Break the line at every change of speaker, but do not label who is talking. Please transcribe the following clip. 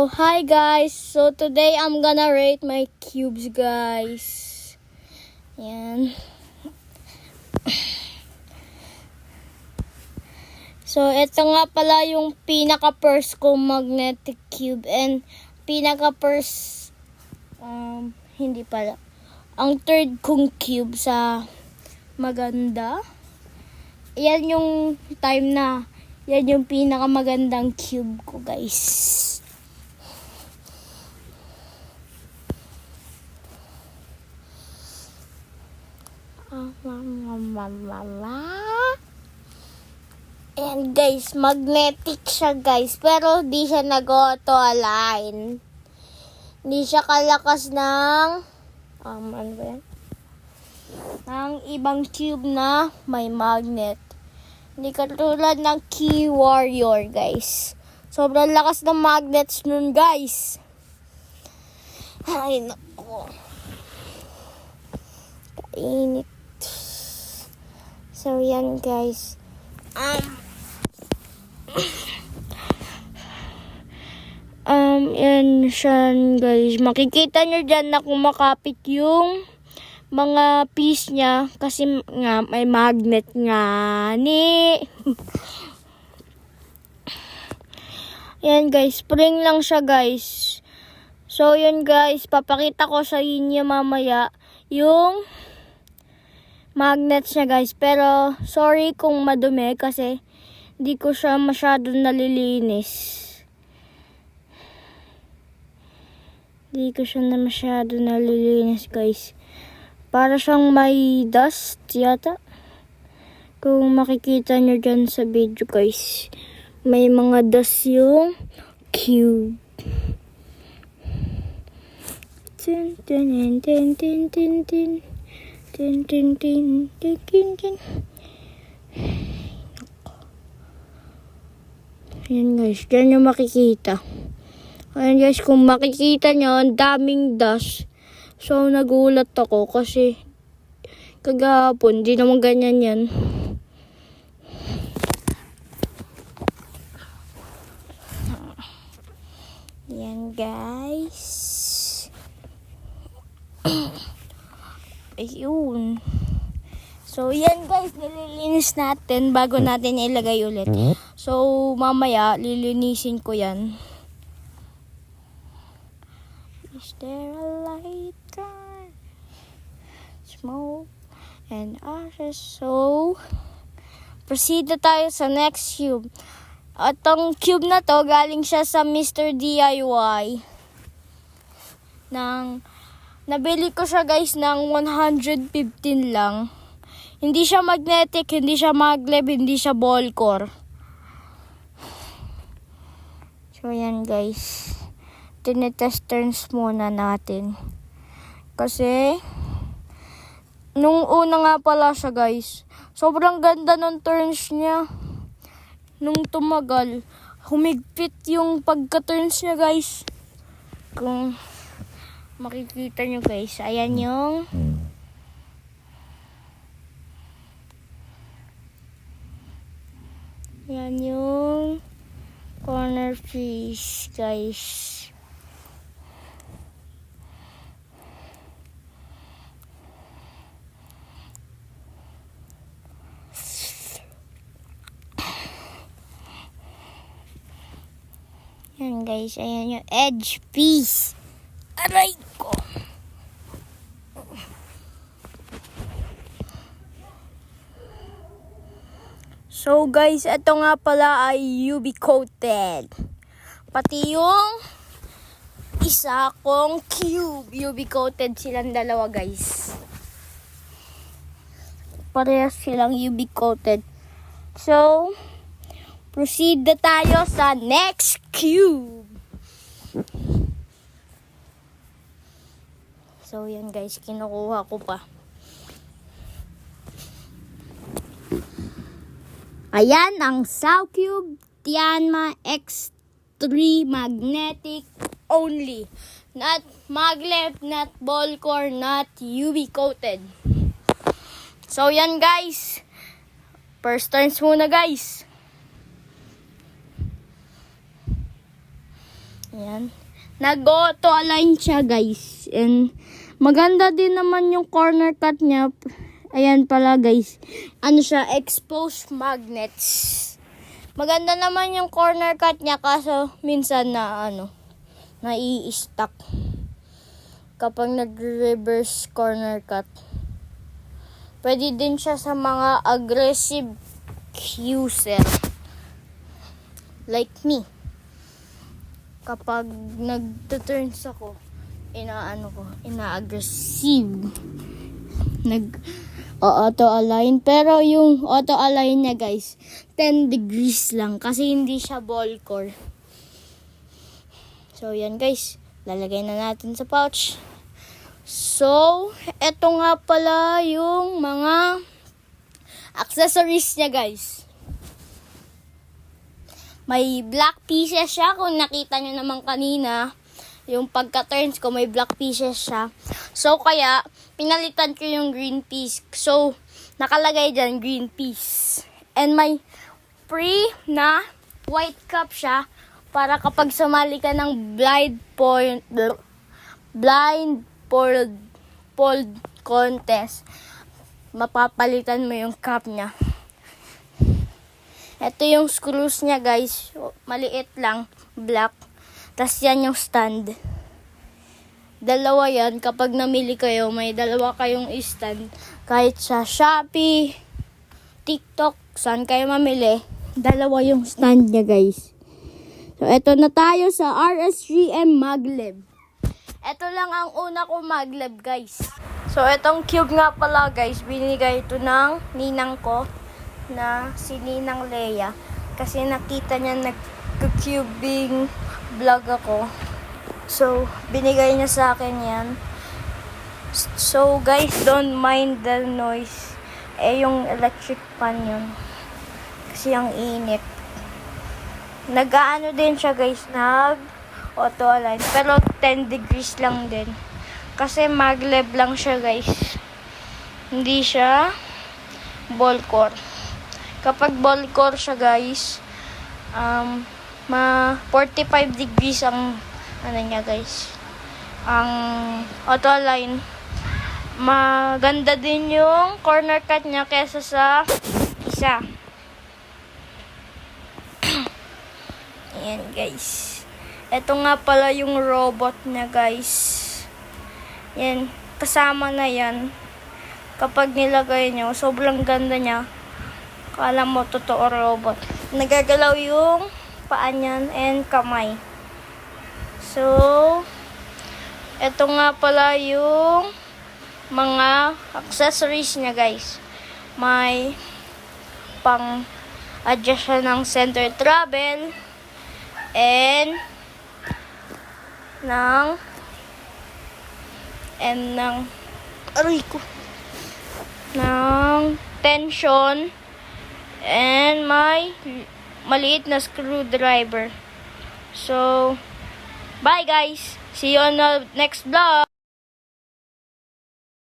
So, hi guys. So, today I'm gonna rate my cubes, guys. Yan. So, ito nga pala yung pinaka-first kong magnetic cube and pinaka-first, hindi pala. Ang third kong cube sa maganda. Yan yung time na, yan yung pinaka-magandang cube ko, guys. Ayan guys, magnetic siya guys, pero di siya nag-auto-align. Hindi siya kalakas ng, ano ba yan? Ng ibang cube na may magnet. Hindi katulad ng Key Warrior guys. Sobrang lakas ng magnets nun guys. Ay nako. Kainit. So yan guys. Yan siya guys. Makikita nyo dyan na kumakapit yung mga piece niya kasi nga may magnet nga ni. Yan guys, spring lang siya guys. So yun guys, papakita ko sa inyo mamaya yung magnets niya guys. Pero sorry kung madumi kasi di ko siya masyado nalilinis. Di ko siya masyado nalilinis guys. Para siyang may dust yata. Kung makikita nyo dyan sa video guys. May mga dust yung cube. Tin tin tin tin tin tin. Tin tin tin tin tin tin. Ayan guys, dyan yung makikita. Ayan guys, kung makikita nyo, ang daming dust. So, nagulat ako kasi kagahapon, di naman ganyan yan. Ayan guys. Ayun. So, yan guys, nililinis natin bago natin ilagay ulit. So, mamaya, lilinisin ko yan. Is there a lighter? Smoke and ashes. So, proceed na tayo sa next cube. At ang cube na to, galing siya sa Mr. DIY. Nabili ko siya guys ng 115 lang. Hindi siya magnetic, hindi siya maglev, hindi siya ball core. So yan guys. Tinetest turns muna natin. Kasi nung una nga pala siya guys, sobrang ganda ng turns niya. Nung tumagal, humigpit yung pagka-turns niya guys. Kung makikita nyo guys, ayan yung corner piece guys. Yan guys, ayan yung edge piece. Aray ko. So guys, ito nga pala ay UV coated. Pati yung isa kong cube, UV coated silang dalawa guys. Parehas silang UV coated. So, proceed na tayo sa next cube. So yan guys, kinukuha ko pa. Ayan ang Sowcube Tianma X3 magnetic only. Not maglev, not ball core, not UV coated. So yan guys. First turns muna guys. Ayan. Nag-auto align siya, guys. And maganda din naman yung corner cut niya. Ayan pala, guys. Ano siya? Exposed magnets. Maganda naman yung corner cut niya kaso minsan nai-stuck kapag nag-reverse corner cut. Pwede din siya sa mga aggressive user like me. Kapag nag-turns ako, ina-aggressive. Auto-align. Pero yung auto-align niya, guys, 10 degrees lang kasi hindi siya ball core. So, yan guys. Lalagay na natin sa pouch. So, eto nga pala yung mga accessories niya, guys. May black pieces siya. Kung nakita nyo naman kanina, yung pagka-turns ko, may black pieces siya. So, kaya, pinalitan ko yung green piece. So, nakalagay dyan, green piece. And may free na white cup siya para kapag sumali ka ng blindfold contest, mapapalitan mo yung cup niya. Ito yung screws niya, guys. Maliit lang, black. Tas yan yung stand. Dalawa yan. Kapag namili kayo, may dalawa kayong stand. Kahit sa Shopee, TikTok, saan kayo mamili, dalawa yung stand niya, guys. So, eto na tayo sa RS3M Maglev. Eto lang ang una ko Maglev, guys. So, etong cube nga pala, guys, binigay ito ng ninang ko na si Ninang Leia. Kasi nakita niya nag-cubing vlog ako. So, binigay niya sa akin yan. So, guys, don't mind the noise. Yung electric fan yun. Kasi ang init. Nag-aano din siya, guys, nag-auto align. Pero 10 degrees lang din. Kasi maglev lang siya, guys. Hindi siya ball core. Kapag ball core siya, guys, 45 degrees ang niya, guys. Ang auto align. Maganda din yung corner cut niya kesa sa isa. Ayan, guys. Ito nga pala yung robot niya, guys. Yan. Kasama na yan. Kapag nilagay nyo, sobrang ganda niya. Kala mo, totoo robot. Nagagalaw yung paa niyan and kamay. So, ito nga pala yung mga accessories niya, guys. May pang-adjust siya ng center travel and aray ko, ng tension and may maliit na screwdriver. So, bye guys. See you on the next vlog.